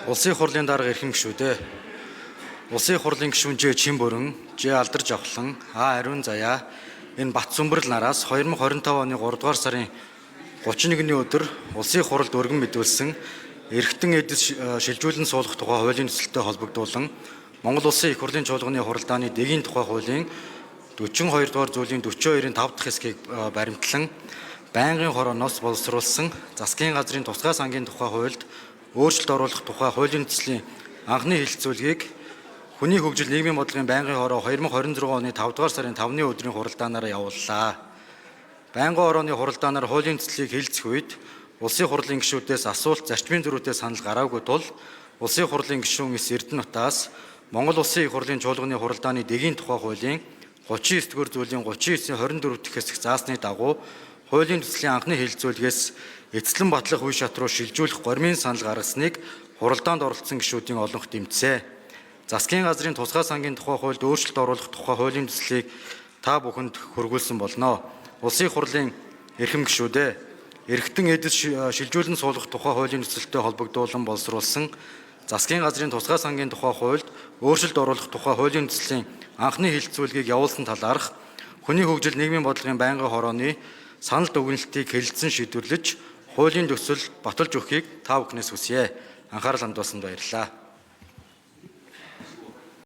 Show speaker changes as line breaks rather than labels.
Улсын хурлын дарга эрхэм гишүүдээ. Улсын хурлын гишүүн Ж Чин Бүрэн, Ж Алдарж Авлан, А Ариун Заяа энэ Бат Сүмбэрл нараас 2025 оны 3 дугаар сарын 31-ний өдөр улсын хуралд өргөн мэдүүлсэн эрхтэн эдис шилжүүлэн суулгах тухай хуулийн төсөлтөд холбогдуулан Монгол Улсын их хурлын чуулганы хуралдааны дэгийн тухай хуулийн 42 дугаар зүйлийн 42-ийн 5 дахь хэсгийг баримтлан байнгын хорооноос боловсруулсан засгийн газрын тусгай сангийн тухай хуульд өөрчлөлт оруулах тухай хуулийн төслийн анхны хэлэлцүүлгийг хүний хөгжил нийгмийн бодлогын байнгын хороо 2026 оны 5 дугаар сарын 5-ны өдрийн хуралдаанаараа явууллаа. Байнгын хорооны хуралдаанаар хуулийн төслийг хэлэлцэх үед улсын хурлын гишүүдээс асуулт зарчмын зөрүүтэй санал гараагүй тул улсын хурлын гишүүн эс Эрдэнэтаас Монгол Улсын их хурлын чуулганы хуралдааны дэгийн тухай хуулийн 39-р зүйлийн 39-24 дахь хэсэг заасны дагуу хуулийн төслийн анхны хэлэлцүүлгээс эцэслэн батлах үе шат руу шилжүүлэх гормын санал гаргасныг хуралдаанд оролцсон гишүүдийн олонх дэмжсэн. Засгийн газрын тусгай сангийн тухай хуульд өөрчлөлт оруулах тухай хуулийн төслийг та бүхэнд хүргүүлсэн болно. Улсын хурлын эрхэм гишүүдээ эрхтэн эдис шилжүүлэн суулгах тухай хуулийн төсөлтөд холбогдуулан боловсруулсан засгийн газрын тусгай сангийн тухай хуульд өөрчлөлт оруулах тухай хуулийн төслийн анхны хэлэлцүүлгийг явуулсан талаарх хүний хөгжил нийгмийн бодлогын байнгын хорооны санал дүгнэлтийг хэлэлцэн шийдвэрлэж хуулийн төсөл баталж өгөхийг та бүхнээс хүсье. Анхаарал хандуулсанд баярлалаа.